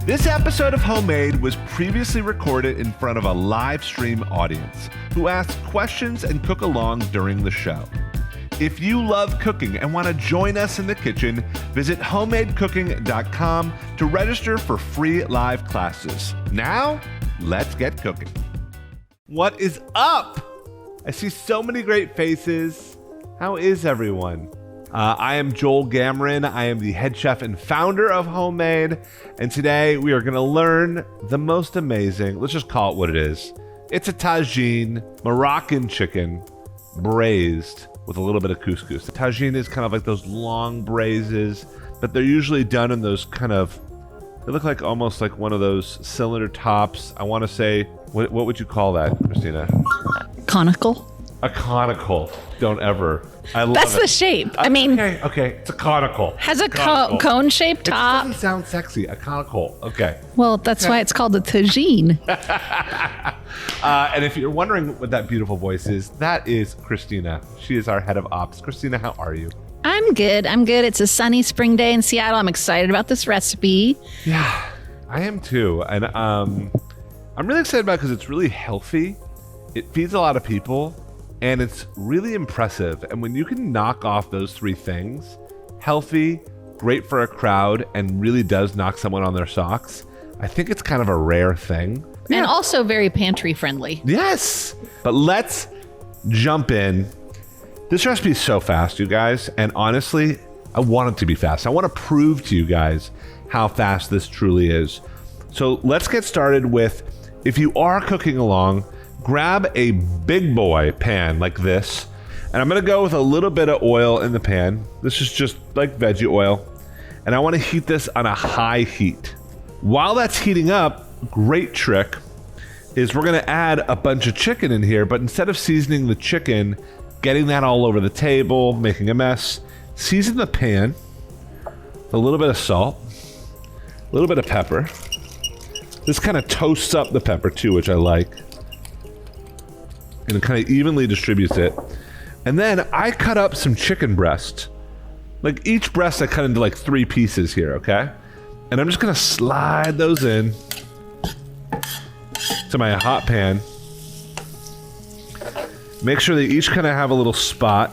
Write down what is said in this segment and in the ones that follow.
This episode of Homemade was previously recorded in front of a live stream audience who asked questions and cook along during the show. If you love cooking and want to join us in the kitchen, visit homemadecooking.com to register for free live classes. Now, let's get cooking. What is up? I see so many great faces. How is everyone? I am Joel Gamoran. I am the head chef and founder of Homemade. And today we are going to learn the most amazing, let's just call it what it is. It's a tagine, Moroccan chicken, braised with a little bit of couscous. The tagine is kind of like those long braises, but they're usually done in those kind of, they look like almost like one of those cylinder tops. I want to say, what would you call that, Christina? Conical. A conical. Don't ever. I love That's it. the shape. I mean, okay. It's a conical. Has a Conical. cone-shaped It top. doesn't sound sexy. A conical. Okay. Well, that's why it's called a tagine. And if you're wondering what that beautiful voice is, that is Christina. She is our head of ops. Christina, how are you? I'm good. It's a sunny spring day in Seattle. I'm excited about this recipe. Yeah, I am too. And I'm really excited about it because it's really healthy. It feeds a lot of people. And it's really impressive. And when you can knock off those three things, healthy, great for a crowd, and really does knock someone on their socks, I think it's kind of a rare thing. And also very pantry friendly. Yes. But let's jump in. This recipe is so fast, you guys. And honestly, I want it to be fast. I want to prove to you guys how fast this truly is. So let's get started with, if you are cooking along, grab a big boy pan like this, and I'm gonna go with a little bit of oil in the pan. This is just like veggie oil, and I want to heat this on a high heat. While that's heating up, great trick is we're gonna add a bunch of chicken in here, but instead of seasoning the chicken, getting that all over the table, making a mess, season the pan with a little bit of salt, a little bit of pepper. This kind of toasts up the pepper too, which I like. And it kind of evenly distributes it. And then I cut up some chicken breast. Like each breast I cut into like 3 pieces here, okay? And I'm just gonna slide those in to my hot pan. Make sure they each kind of have a little spot.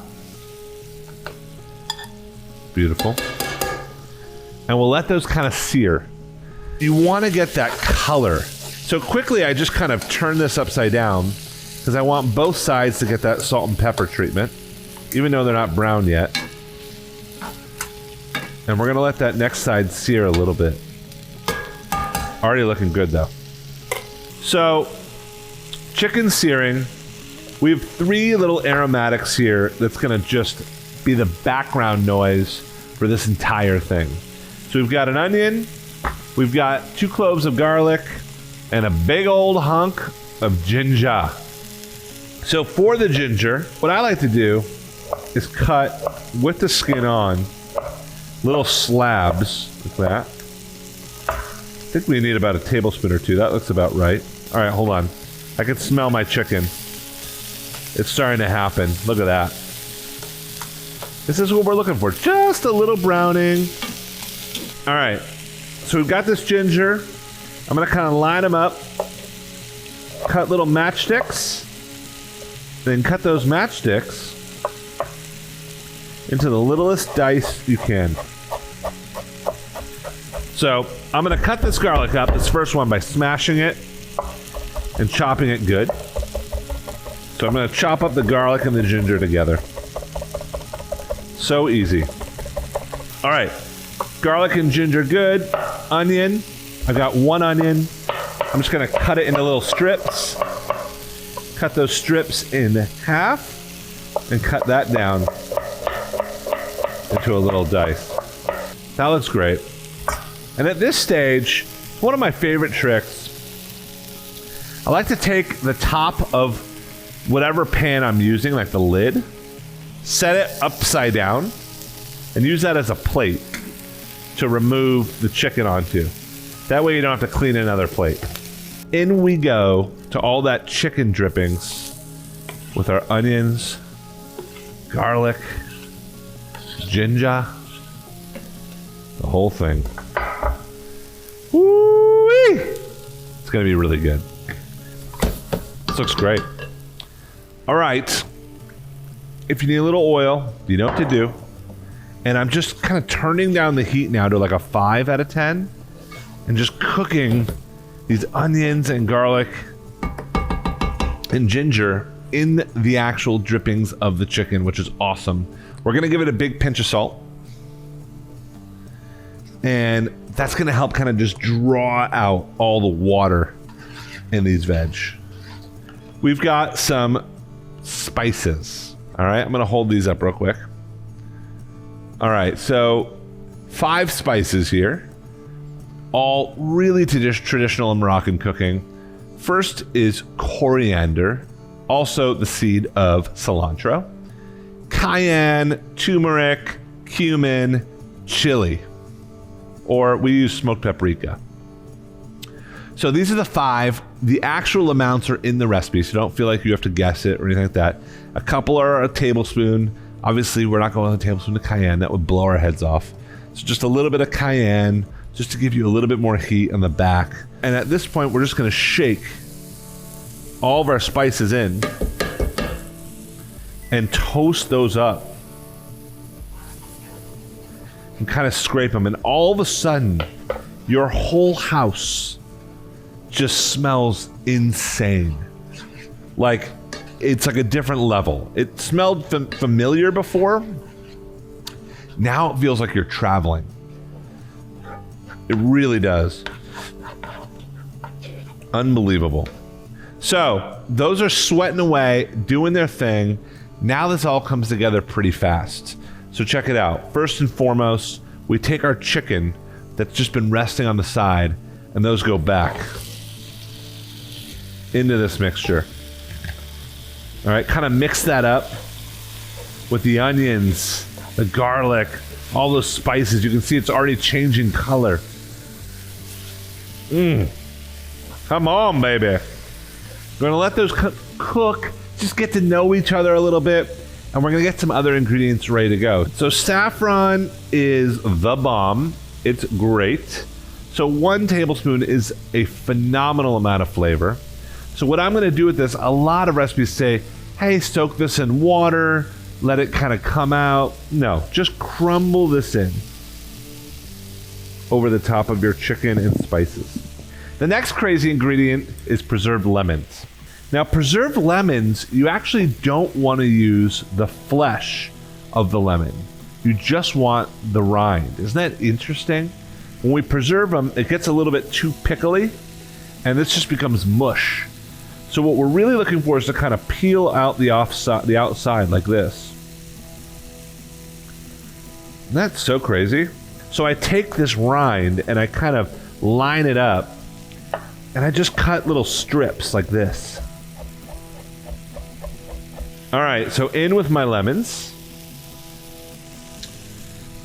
Beautiful. And we'll let those kind of sear. You want to get that color. So quickly I just kind of turn this upside down because I want both sides to get that salt and pepper treatment, even though they're not brown yet. And we're gonna let that next side sear a little bit. Already looking good though. So, chicken searing. We have 3 little aromatics here that's gonna just be the background noise for this entire thing. So we've got an onion, we've got 2 cloves of garlic, and a big old hunk of ginger. So for the ginger, what I like to do is cut with the skin on little slabs like that. I think we need about a tablespoon or 2. That looks about right. All right, hold on. I can smell my chicken. It's starting to happen. Look at that. This is what we're looking for. Just a little browning. All right. So we've got this ginger. I'm going to kind of line them up. Cut little matchsticks. Then cut those matchsticks into the littlest dice you can. So I'm going to cut this garlic up, this first one, by smashing it and chopping it good. So I'm going to chop up the garlic and the ginger together. So easy. All right, garlic and ginger good. Onion, I got 1 onion. I'm just going to cut it into little strips. Cut those strips in half and cut that down into a little dice. That looks great. And at this stage, one of my favorite tricks, I like to take the top of whatever pan I'm using, like the lid, set it upside down, and use that as a plate to remove the chicken onto. That way you don't have to clean another plate. In we go to all that chicken drippings with our onions, garlic, ginger, the whole thing. Woo! going to be really good. This looks great. All right. If you need a little oil, you know what to do. And I'm just kind of turning down the heat now to like a 5 out of 10. And just cooking these onions and garlic and ginger in the actual drippings of the chicken, which is awesome. We're going to give it a big pinch of salt. And that's going to help kind of just draw out all the water in these veg. We've got some spices. All right, I'm going to hold these up real quick. All right, so 5 spices here, all really traditional in Moroccan cooking. First is coriander, also the seed of cilantro, cayenne, turmeric, cumin, chili, or we use smoked paprika. So these are the 5. The actual amounts are in the recipe, so don't feel like you have to guess it or anything like that. A couple are a tablespoon. Obviously, we're not going with a tablespoon of cayenne. That would blow our heads off. So just a little bit of cayenne, just to give you a little bit more heat on the back. And at this point, we're just going to shake all of our spices in and toast those up. And kind of scrape them. And all of a sudden, your whole house just smells insane. Like, it's like a different level. It smelled familiar before. Now it feels like you're traveling. It really does. Unbelievable. So, those are sweating away, doing their thing. Now this all comes together pretty fast. So check it out. First and foremost, we take our chicken that's just been resting on the side, and those go back into this mixture. All right, kind of mix that up with the onions, the garlic, all those spices. You can see it's already changing color. Come on, baby. We're gonna let those cook, just get to know each other a little bit, and we're gonna get some other ingredients ready to go. So saffron is the bomb. It's great. So 1 tablespoon is a phenomenal amount of flavor. So what I'm going to do with this, a lot of recipes say, hey, soak this in water, let it kind of come out. No, just crumble this in over the top of your chicken and spices. The next crazy ingredient is preserved lemons. Now, preserved lemons, you actually don't want to use the flesh of the lemon. You just want the rind. Isn't that interesting? When we preserve them, it gets a little bit too pickly, and this just becomes mush. So what we're really looking for is to kind of peel out the outside like this. Isn't that so crazy? So I take this rind and I kind of line it up, and I just cut little strips like this. All right, so in with my lemons.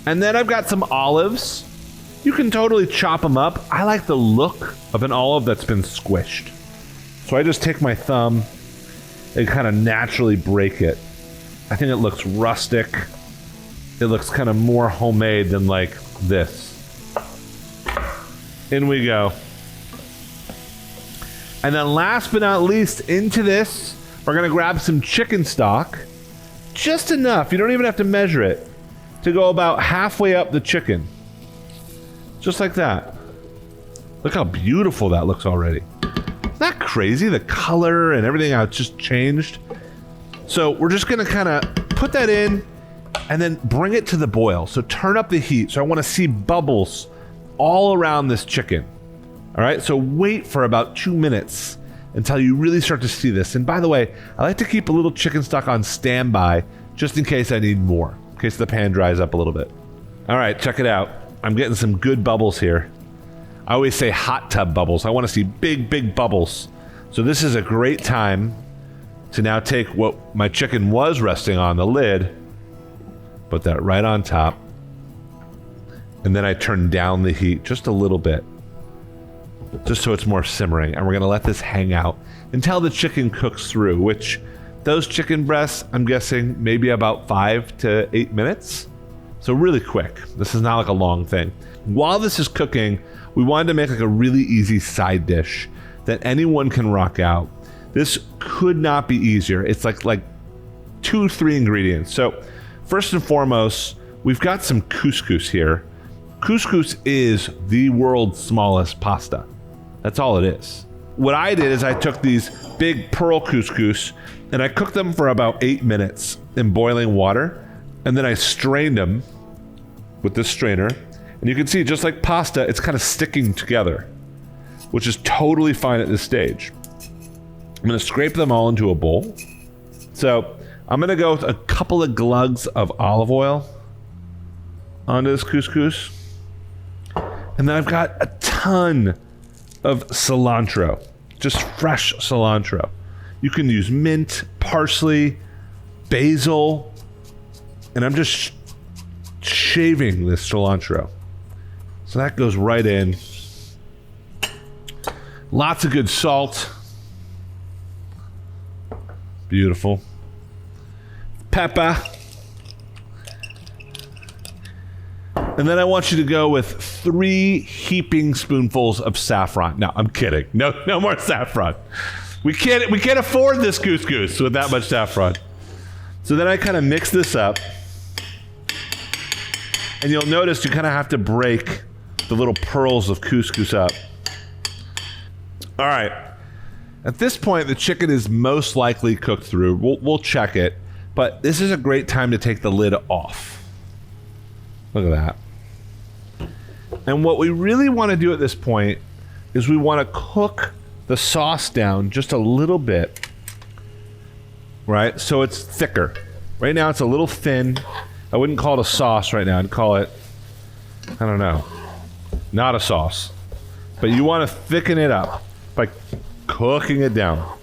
And then I've got some olives. You can totally chop them up. I like the look of an olive that's been squished. So I just take my thumb and kind of naturally break it. I think it looks rustic. It looks kind of more homemade than like this. In we go. And then last but not least, into this, we're gonna grab some chicken stock. Just enough, you don't even have to measure it, to go about halfway up the chicken. Just like that. Look how beautiful that looks already. Isn't that crazy? The color and everything, how it's just changed. So we're just gonna kind of put that in and then bring it to the boil. So turn up the heat. So I wanna see bubbles all around this chicken. All right, so wait for about 2 minutes until you really start to see this. And by the way, I like to keep a little chicken stock on standby just in case I need more, in case the pan dries up a little bit. All right, check it out. I'm getting some good bubbles here. I always say hot tub bubbles. I want to see big, big bubbles. So this is a great time to now take what my chicken was resting on, the lid, put that right on top, and then I turn down the heat just a little bit, just so it's more simmering. And we're going to let this hang out until the chicken cooks through, which those chicken breasts, I'm guessing maybe about 5 to 8 minutes. So really quick. This is not like a long thing. While this is cooking, we wanted to make like a really easy side dish that anyone can rock out. This could not be easier. It's like 2-3 ingredients. So first and foremost, we've got some couscous here. Couscous is the world's smallest pasta. That's all it is. What I did is I took these big pearl couscous and I cooked them for about 8 minutes in boiling water. And then I strained them with this strainer. And you can see, just like pasta, it's kind of sticking together, which is totally fine at this stage. I'm going to scrape them all into a bowl. So I'm going to go with a couple of glugs of olive oil onto this couscous. And then I've got a ton of cilantro, just fresh cilantro. You can use mint, parsley, basil, and I'm just shaving this cilantro. So that goes right in. Lots of good salt. Beautiful. Pepper. And then I want you to go with 3 heaping spoonfuls of saffron. No, I'm kidding. No more saffron. We can't afford this couscous with that much saffron. So then I kind of mix this up. And you'll notice you kind of have to break the little pearls of couscous up. All right. At this point, the chicken is most likely cooked through. We'll check it. But this is a great time to take the lid off. Look at that. And what we really want to do at this point is we want to cook the sauce down just a little bit, right? So it's thicker. Right now it's a little thin. I wouldn't call it a sauce right now. I'd call it, I don't know, not a sauce. But you want to thicken it up by cooking it down.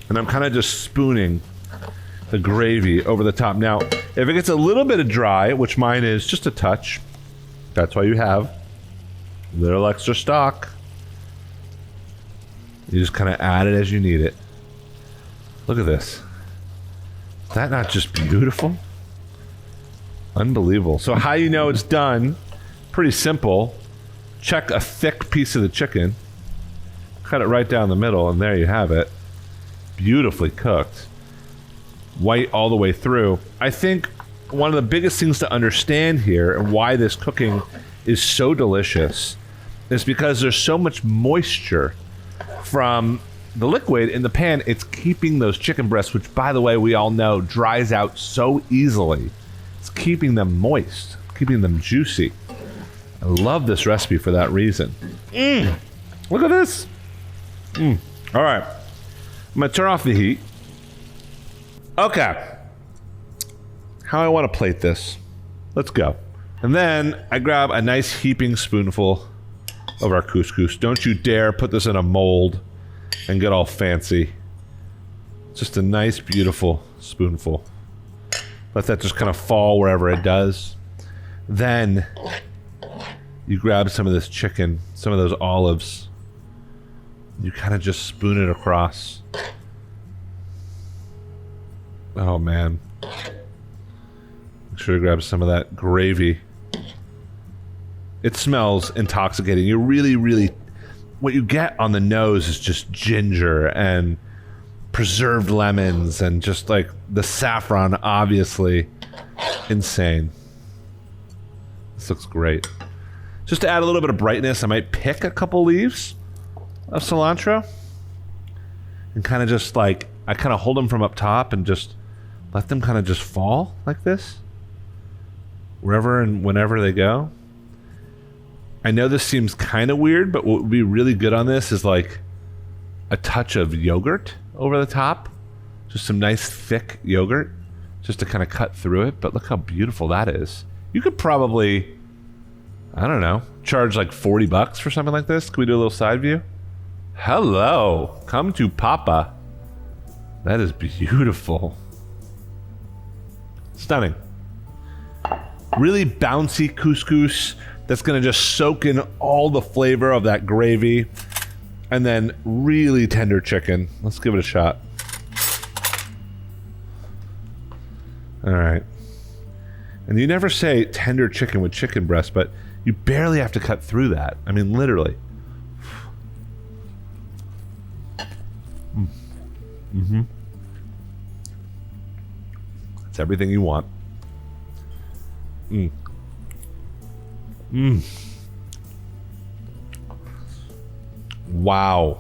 And I'm kind of just spooning the gravy over the top. Now, if it gets a little bit of dry, which mine is just a touch, that's why you have a little extra stock. You just kind of add it as you need it. Look at this. Is that not just beautiful? Unbelievable. So how you know it's done? Pretty simple. Check a thick piece of the chicken. Cut it right down the middle, and there you have it. Beautifully cooked. White all the way through. I think one of the biggest things to understand here and why this cooking is so delicious is because there's so much moisture from the liquid in the pan. It's keeping those chicken breasts, which by the way we all know dries out so easily. It's keeping them moist, keeping them juicy. I love this recipe for that reason. Look at this. All right, I'm gonna turn off the heat. Okay, how I want to plate this. Let's go. And then I grab a nice heaping spoonful of our couscous. Don't you dare put this in a mold and get all fancy. Just a nice, beautiful spoonful. Let that just kind of fall wherever it does. Then you grab some of this chicken, some of those olives. You kind of just spoon it across. Oh man. Make sure to grab some of that gravy. It smells intoxicating. You really, what you get on the nose is just ginger and preserved lemons and just like the saffron, obviously. Insane. This looks great. Just to add a little bit of brightness, I might pick a couple leaves of cilantro and kind of just like, I kind of hold them from up top and just let them kind of just fall like this wherever and whenever they go. I know this seems kind of weird, but what would be really good on this is like a touch of yogurt over the top. Just some nice thick yogurt just to kind of cut through it. But look how beautiful that is. You could probably, I don't know, charge like $40 for something like this. Can we do a little side view? Hello, come to Papa. That is beautiful. Stunning. Really bouncy couscous that's gonna just soak in all the flavor of that gravy. And then really tender chicken. Let's give it a shot. All right. And you never say tender chicken with chicken breast, but you barely have to cut through that. I mean, literally. It's everything you want. Wow.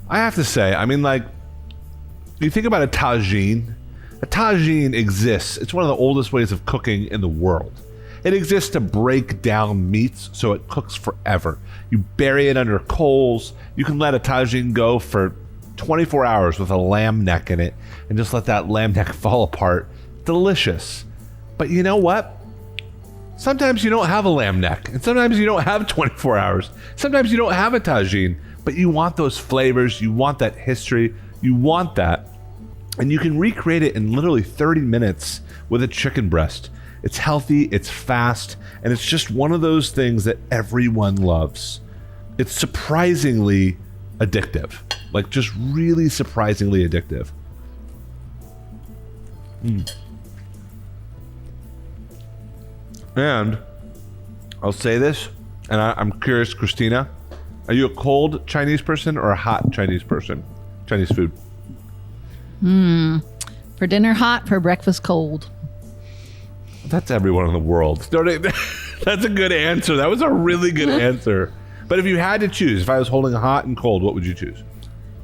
I have to say, I mean, like, you think about a tagine. A tagine exists. It's one of the oldest ways of cooking in the world. It exists to break down meats so it cooks forever. You bury it under coals. You can let a tagine go for 24 hours with a lamb neck in it and just let that lamb neck fall apart. Delicious. But you know what? Sometimes you don't have a lamb neck, and sometimes you don't have 24 hours. Sometimes you don't have a tagine, but you want those flavors. You want that history. You want that. And you can recreate it in literally 30 minutes with a chicken breast. It's healthy, it's fast, and it's just one of those things that everyone loves. It's surprisingly addictive. Like, just really surprisingly addictive. And I'll say this, and I'm curious, Christina, are you a cold Chinese person or a hot Chinese person? Chinese food. For dinner hot, for breakfast cold. That's everyone in the world. That's a good answer. That was a really good answer. But if you had to choose, if I was holding hot and cold, what would you choose?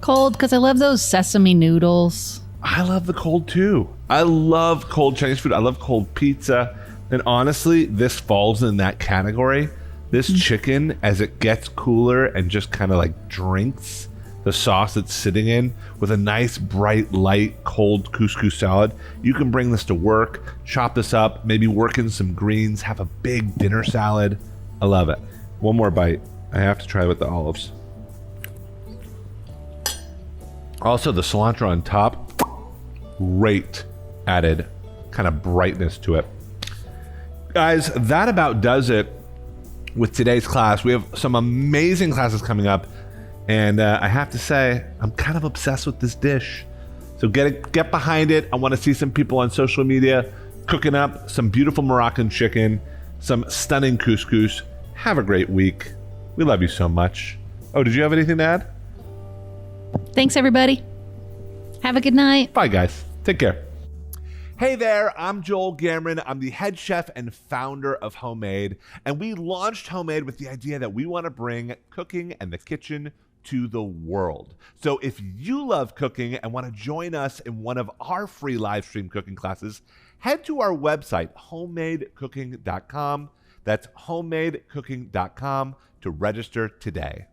Cold, because I love those sesame noodles. I love the cold too. I love cold Chinese food. I love cold pizza. And honestly, this falls in that category. This chicken, as it gets cooler and just kind of like drinks the sauce it's sitting in with a nice, bright, light, cold couscous salad. You can bring this to work, chop this up, maybe work in some greens, have a big dinner salad. I love it. One more bite. I have to try with the olives. Also, the cilantro on top, great added kind of brightness to it. Guys, that about does it with today's class. We have some amazing classes coming up. And I have to say, I'm kind of obsessed with this dish. So get behind it. I want to see some people on social media cooking up some beautiful Moroccan chicken, some stunning couscous. Have a great week. We love you so much. Oh, did you have anything to add? Thanks, everybody. Have a good night. Bye, guys. Take care. Hey there, I'm Joel Gamoran. I'm the head chef and founder of Homemade. And we launched Homemade with the idea that we want to bring cooking and the kitchen to the world. So if you love cooking and want to join us in one of our free live stream cooking classes, head to our website, homemadecooking.com. That's homemadecooking.com to register today.